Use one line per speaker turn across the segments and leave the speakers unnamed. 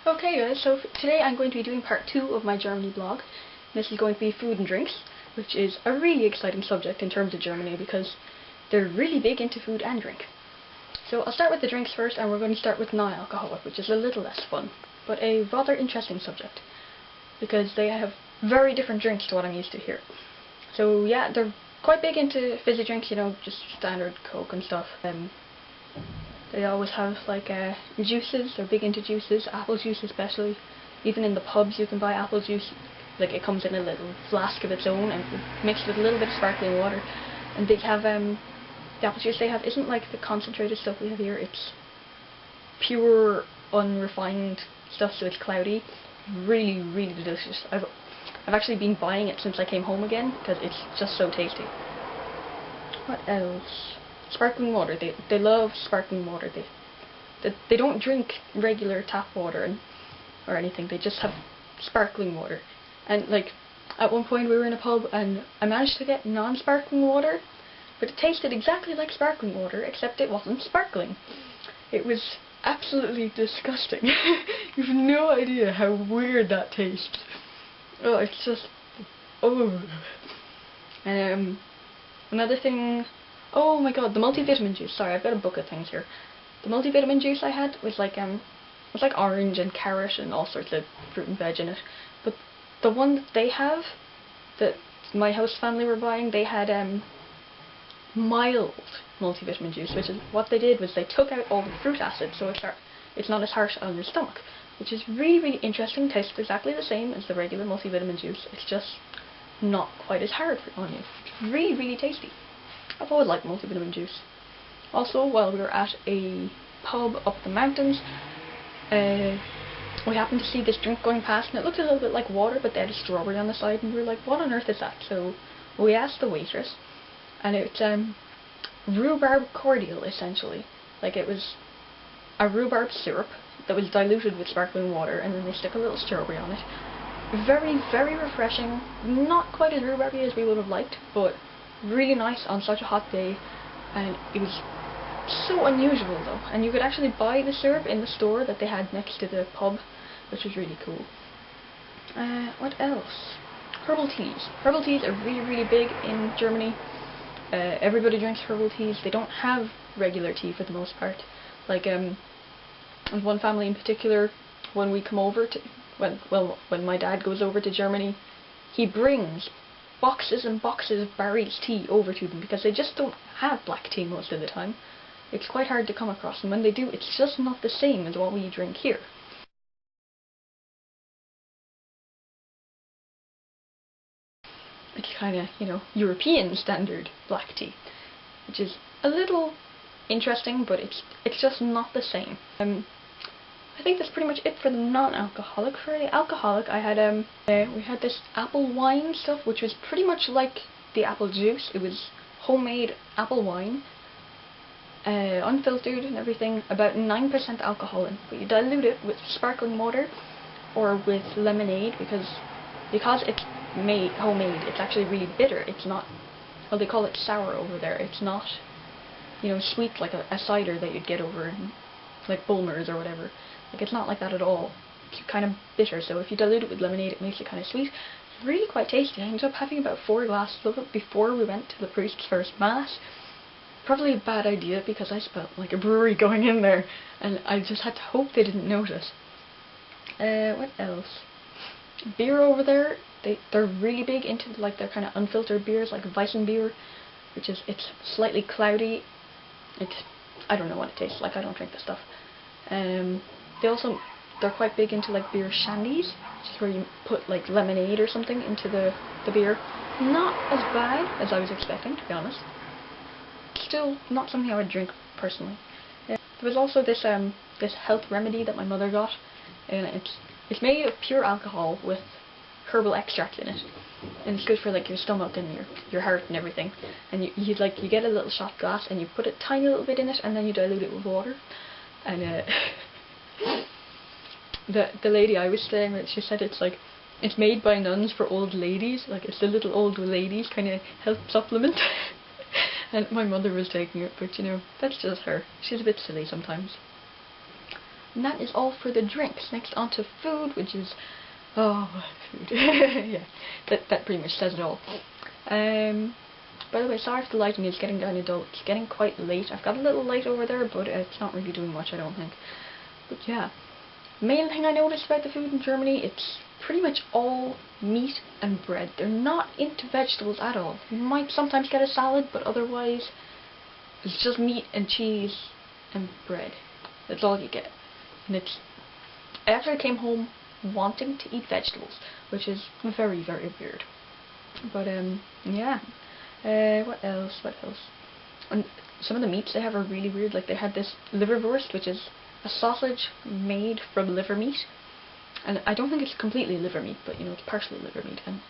Okay guys, so today I'm going to be doing part 2 of my Germany blog. This is going to be food and drinks, which is a really exciting subject in terms of Germany because they're really big into food and drink. So I'll start with the drinks first, and we're going to start with non-alcoholic, which is a little less fun, but a rather interesting subject because they have very different drinks to what I'm used to here. So yeah, they're quite big into fizzy drinks, you know, just standard Coke and stuff. They always have like juices. They're big into juices, apple juice especially. Even in the pubs you can buy apple juice. Like it comes in a little flask of its own and mixed with a little bit of sparkling water. And they have the apple juice they have isn't like the concentrated stuff we have here. It's pure, unrefined stuff, so it's cloudy. Really, really delicious. I've actually been buying it since I came home again because it's just so tasty. What else? Sparkling water. They love sparkling water. They don't drink regular tap water or anything. They just have sparkling water. And like at one point we were in a pub and I managed to get non-sparkling water, but it tasted exactly like sparkling water except it wasn't sparkling. It was absolutely disgusting. You have no idea how weird that tastes. Oh, it's just And another thing. Oh my god, the multivitamin juice. Sorry, I've got a book of things here. The multivitamin juice I had was like orange and carrot and all sorts of fruit and veg in it. But the one that they have, that my host family were buying, they had mild multivitamin juice, which is what they did was they took out all the fruit acid, so it's not as harsh on your stomach, which is really, really interesting. Tastes exactly the same as the regular multivitamin juice. It's just not quite as hard on you. It's really, really tasty. I've always liked multivitamin juice. Also, while we were at a pub up the mountains, we happened to see this drink going past, and it looked a little bit like water, but they had a strawberry on the side, and we were like, what on earth is that? So we asked the waitress, and it's rhubarb cordial, essentially. Like, it was a rhubarb syrup that was diluted with sparkling water, and then they stuck a little strawberry on it. Very, very refreshing. Not quite as rhubarby as we would have liked, but really nice on such a hot day. And it was so unusual though, and you could actually buy the syrup in the store that they had next to the pub, which was really cool. What else? Herbal teas. Herbal teas are really, really big in Germany. Everybody drinks herbal teas. They don't have regular tea for the most part. Like one family in particular, when we come over to when my dad goes over to Germany, he brings boxes and boxes of Barry's tea over to them because they just don't have black tea most of the time. It's quite hard to come across, and when they do, it's just not the same as what we drink here. It's kind of, you know, European standard black tea, which is a little interesting, but it's just not the same. I think that's pretty much it for the non-alcoholic. For the alcoholic, I had we had this apple wine stuff, which was pretty much like the apple juice. It was homemade apple wine, unfiltered and everything, about 9% alcohol in. But you dilute it with sparkling water or with lemonade because it's made homemade. It's actually really bitter. It's not. Well, they call it sour over there. It's not, you know, sweet like a cider that you'd get over in like Bulmers or whatever. Like, it's not like that at all. It's kind of bitter, so if you dilute it with lemonade, it makes it kind of sweet. It's really quite tasty. I ended up having about 4 glasses of it before we went to the priest's first mass. Probably a bad idea because I smelled like a brewery going in there, and I just had to hope they didn't notice. What else? Beer over there, they're really big into like their kind of unfiltered beers, like Weissen beer, which is, it's slightly cloudy. I don't know what it tastes like. I don't drink the stuff. They're quite big into like beer shandies, which is where you put like lemonade or something into the beer. Not as bad as I was expecting, to be honest. Still not something I would drink personally. There was also this this health remedy that my mother got, and it's made of pure alcohol with herbal extract in it, and it's good for like your stomach and your heart and everything. And you get a little shot glass and you put a tiny little bit in it, and then you dilute it with water. And the lady I was staying with, she said it's made by nuns for old ladies, like it's the little old ladies kind of health supplement. And my mother was taking it, but you know, that's just her. She's a bit silly sometimes. And that is all for the drinks. Next on to food, which is... oh, food. Yeah, that pretty much says it all. By the way, sorry if the lighting is getting kind of dull. It's getting quite late. I've got a little light over there, but it's not really doing much, I don't think. But yeah, main thing I noticed about the food in Germany, it's pretty much all meat and bread. They're not into vegetables at all. You might sometimes get a salad, but otherwise it's just meat and cheese and bread. That's all you get. And it's... I actually came home wanting to eat vegetables, which is very, very weird. But yeah. What else? And some of the meats they have are really weird. Like, they had this liverwurst, which is a sausage made from liver meat. And I don't think it's completely liver meat, but you know, it's partially liver meat. And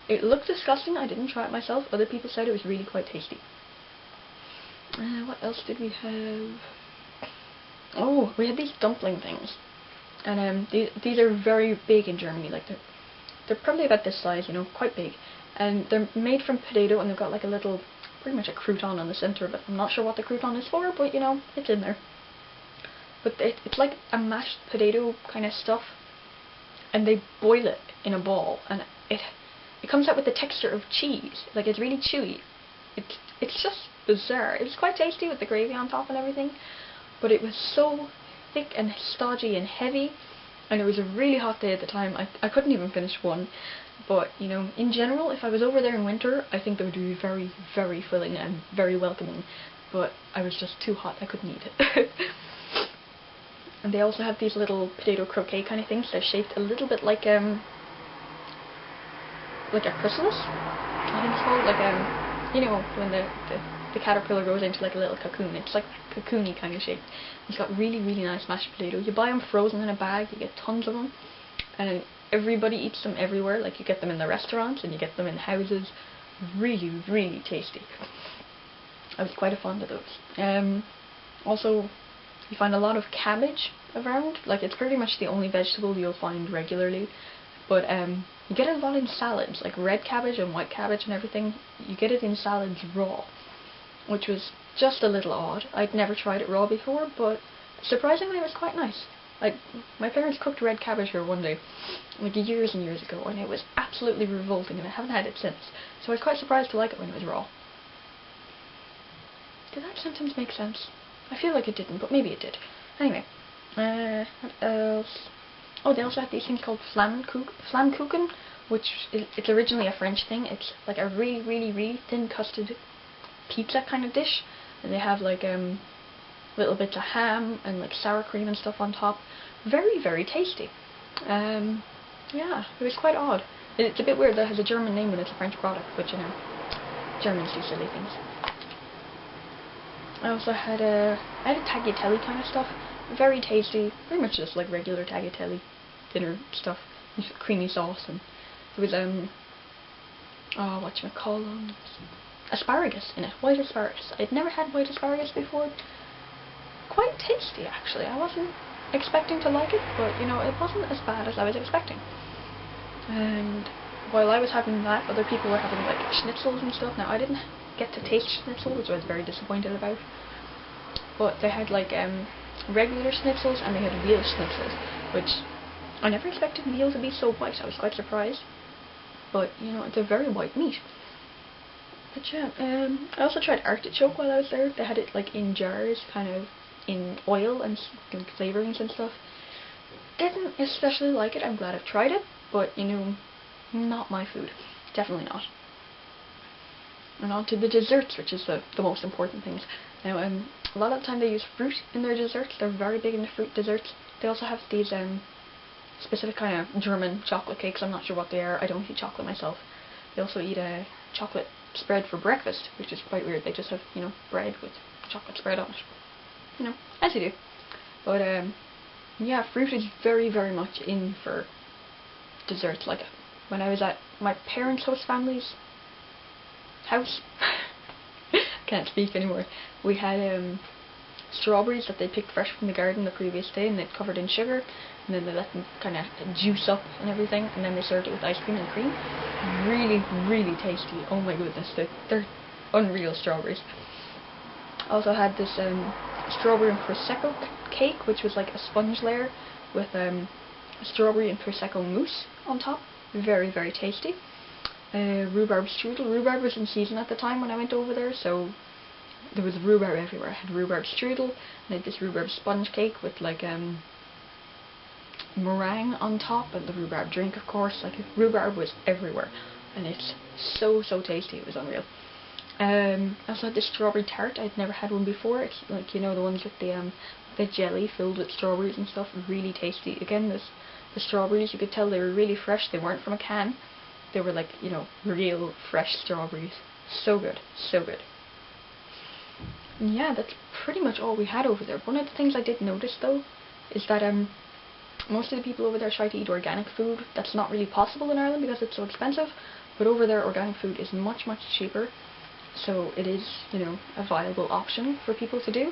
it looked disgusting. I didn't try it myself. Other people said it was really quite tasty. What else did we have? Oh, we had these dumpling things. And these are very big in Germany. Like, they're probably about this size, you know, quite big. And they're made from potato, and they've got like a little, pretty much a crouton on the center of it. I'm not sure what the crouton is for, but you know, it's in there. But it's like a mashed potato kind of stuff, and they boil it in a ball, and it comes out with the texture of cheese. Like, it's really chewy. It's just bizarre. It was quite tasty with the gravy on top and everything, but it was so thick and stodgy and heavy, and it was a really hot day at the time. I couldn't even finish one. But, you know, in general, if I was over there in winter, I think they would be very, very filling and very welcoming. But I was just too hot, I couldn't eat it. And they also have these little potato croquet kind of things. They're shaped a little bit like a chrysalis, I think it's called. Like, you know, when the caterpillar goes into like a little cocoon. It's like cocoony kind of shape. It's got really, really nice mashed potatoes. You buy them frozen in a bag, you get tons of them. And everybody eats them everywhere. Like, you get them in the restaurants and you get them in houses. Really, really tasty. I was quite fond of those. Also, you find a lot of cabbage around. Like, it's pretty much the only vegetable you'll find regularly. But you get it a lot in salads, like red cabbage and white cabbage and everything. You get it in salads raw, which was just a little odd. I'd never tried it raw before, but surprisingly it was quite nice. Like, my parents cooked red cabbage here one day, like years and years ago, and it was absolutely revolting, and I haven't had it since. So I was quite surprised to like it when it was raw. Did that sentence make sense? I feel like it didn't, but maybe it did. Anyway, what else? Oh, they also have these things called Flammkuchen, which it's originally a French thing. It's like a really, really, really thin crusted pizza kind of dish, and they have like little bits of ham and like sour cream and stuff on top. Very, very tasty. Yeah, it was quite odd. It's a bit weird that it has a German name when it's a French product, but you know, Germans do silly things. I also had a tagliatelle kind of stuff. Very tasty. Pretty much just like regular tagliatelle dinner stuff with creamy sauce, and there was whatchamacallit, asparagus in it. White asparagus. I'd never had white asparagus before. Quite tasty, actually. I wasn't expecting to like it, but you know, it wasn't as bad as I was expecting. And while I was having that, other people were having like schnitzels and stuff. Now, I didn't get to taste schnitzel, which I was very disappointed about. But they had like regular schnitzels and they had veal schnitzels, which I never expected veal to be so white. I was quite surprised. But you know, it's a very white meat. But yeah, I also tried artichoke while I was there. They had it like in jars, kind of in oil and flavorings and stuff. Didn't especially like it. I'm glad I've tried it, but you know, not my food. Definitely not. And on to the desserts, which is the most important things. Now, a lot of the time they use fruit in their desserts. They're very big into fruit desserts. They also have these specific kind of German chocolate cakes. I'm not sure what they are. I don't eat chocolate myself. They also eat a chocolate spread for breakfast, which is quite weird. They just have, you know, bread with chocolate spread on it. You know, as you do. But yeah, fruit is very, very much in for desserts. Like, when I was at my parents' host family's house, can't speak anymore, we had strawberries that they picked fresh from the garden the previous day, and they'd covered in sugar, and then they let them kind of juice up and everything, and then they served it with ice cream and cream. Really, really tasty. Oh my goodness, they're unreal strawberries. I also had this strawberry and prosecco cake, which was like a sponge layer with strawberry and prosecco mousse on top. Very, very tasty. Rhubarb strudel. Rhubarb was in season at the time when I went over there, so there was rhubarb everywhere. I had rhubarb strudel, and I had this rhubarb sponge cake with like meringue on top, and the rhubarb drink, of course. Like, rhubarb was everywhere, and it's so tasty. It was unreal. I also had this strawberry tart. I'd never had one before. It's like, you know, the ones with the jelly filled with strawberries and stuff. Really tasty. Again, the strawberries, you could tell they were really fresh. They weren't from a can. They were like, you know, real fresh strawberries. So good, so good. And yeah, that's pretty much all we had over there. One of the things I did notice though is that most of the people over there try to eat organic food. That's not really possible in Ireland because it's so expensive. But over there, organic food is much cheaper. So it is, you know, a viable option for people to do.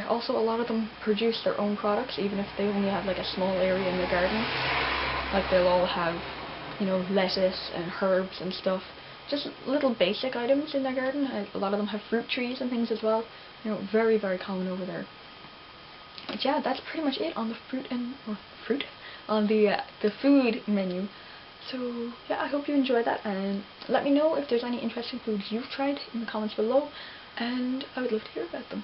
Also, a lot of them produce their own products, even if they only have like a small area in their garden. Like, they'll all have, you know, lettuce and herbs and stuff. Just little basic items in their garden. A lot of them have fruit trees and things as well. You know, very common over there. But yeah, that's pretty much it on the on the food menu. So yeah, I hope you enjoyed that, and let me know if there's any interesting foods you've tried in the comments below, and I would love to hear about them.